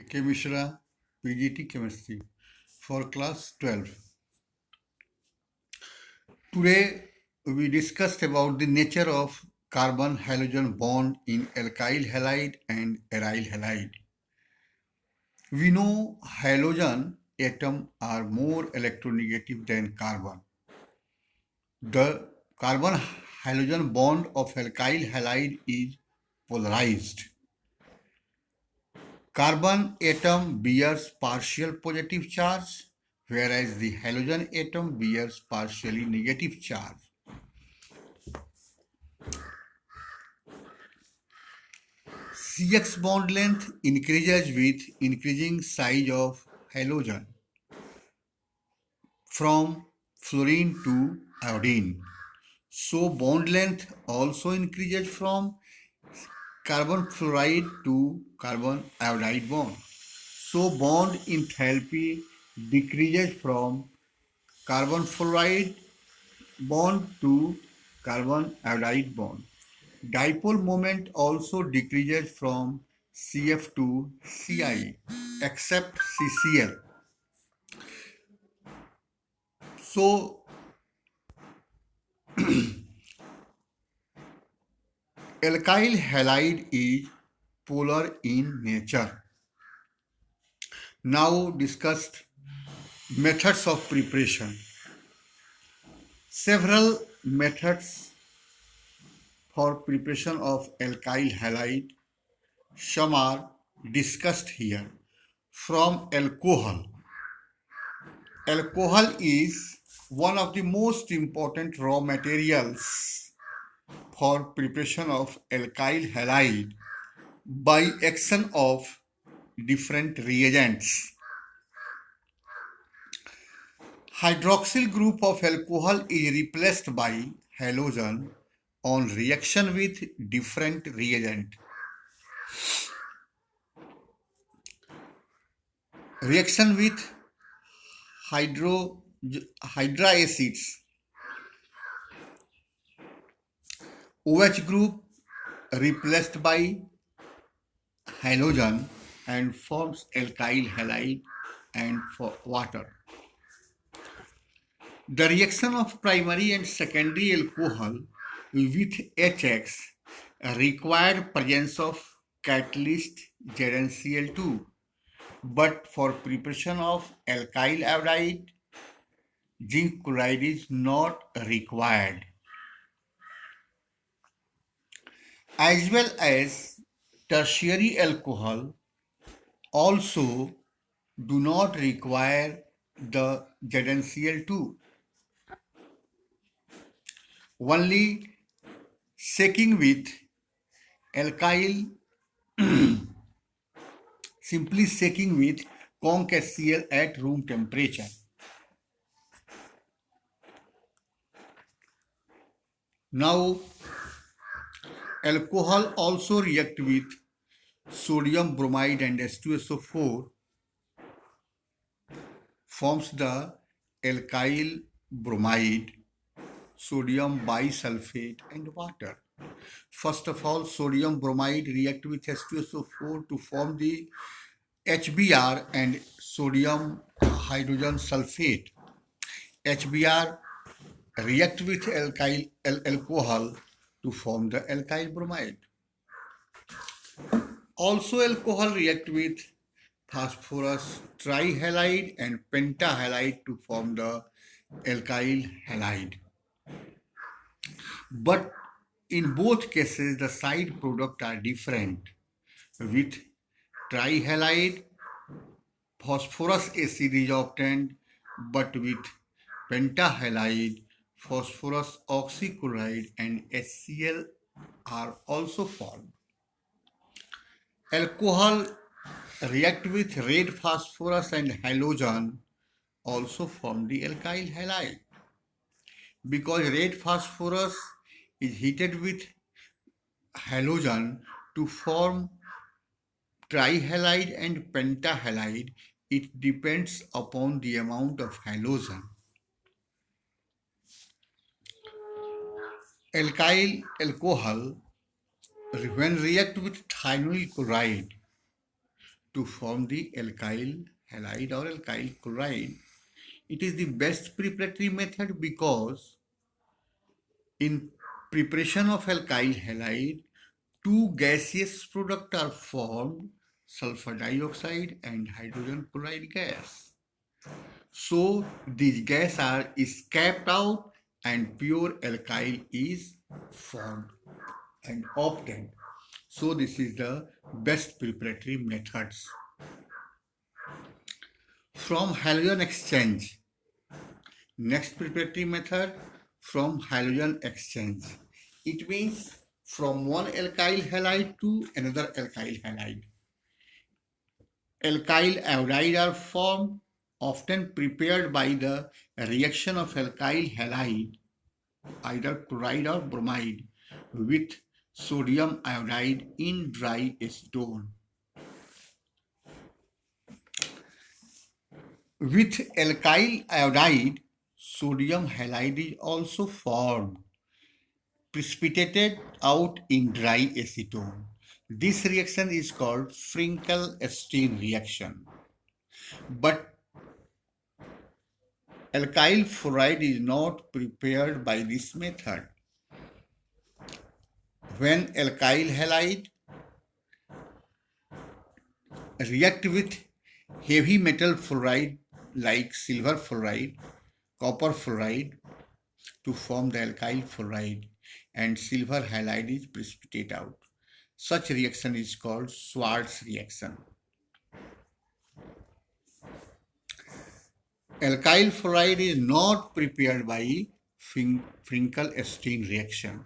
K. Mishra, PGT Chemistry for class 12. Today we discussed about the nature of carbon halogen bond in alkyl halide and aryl halide. We know halogen atoms are more electronegative than carbon. The carbon halogen bond of alkyl halide is polarized. Carbon atom bears partial positive charge, whereas the halogen atom bears partially negative charge. CX bond length increases with increasing size of halogen from fluorine to iodine. So bond length also increases from carbon fluoride to carbon iodide bond. So bond enthalpy decreases from carbon fluoride bond to carbon iodide bond. Dipole moment also decreases from CF to CI except CCl. So alkyl halide is polar in nature. Now discussed methods of preparation. Several methods for preparation of alkyl halide. Some are discussed here. From alcohol. Alcohol is one of the most important raw materials for preparation of alkyl halide by action of different reagents. Hydroxyl group of alcohol is replaced by halogen on reaction with different reagent. Reaction with hydra acids. OH group replaced by halogen and forms alkyl halide and water. The reaction of primary and secondary alcohol with HX required presence of catalyst ZnCl2, but for preparation of alkyl iodide, zinc chloride is not required. As well as tertiary alcohol also do not require the ZnCl2. Only shaking with alkyl, simply shaking with conc HCl at room temperature. Now, alcohol also react with sodium bromide and H2SO4 forms the alkyl bromide, sodium bisulfate and water. First of all, sodium bromide react with H2SO4 to form the HBr and sodium hydrogen sulfate. HBr react with alcohol to form the alkyl bromide. Also, alcohol react with phosphorus trihalide and pentahalide to form the alkyl halide. But in both cases, the side products are different. With trihalide, phosphorus acid is obtained, but with pentahalide, phosphorus oxychloride and HCl are also formed. Alcohol react with red phosphorus and halogen also form the alkyl halide. Because red phosphorus is heated with halogen to form trihalide and pentahalide, it depends upon the amount of halogen. Alkyl alcohol when react with thionyl chloride to form the alkyl halide or alkyl chloride. It is the best preparatory method because in preparation of alkyl halide, two gaseous products are formed, sulfur dioxide and hydrogen chloride gas. So these gas are escaped out and pure alkyl is formed and obtained. So this is the best preparatory methods. From halogen exchange. Next preparatory method, from halogen exchange. It means from one alkyl halide to another alkyl halide. Alkyl iodide are formed, often prepared by the reaction of alkyl halide, either chloride or bromide, with sodium iodide in dry acetone. With alkyl iodide, sodium halide is also formed, precipitated out in dry acetone. This reaction is called Frenkel-Stein reaction. But alkyl fluoride is not prepared by this method. When alkyl halide react with heavy metal fluoride like silver fluoride, copper fluoride to form the alkyl fluoride, and silver halide is precipitate out. Such reaction is called Schwarz reaction. Alkyl fluoride is not prepared by Frenkel-Stein reaction.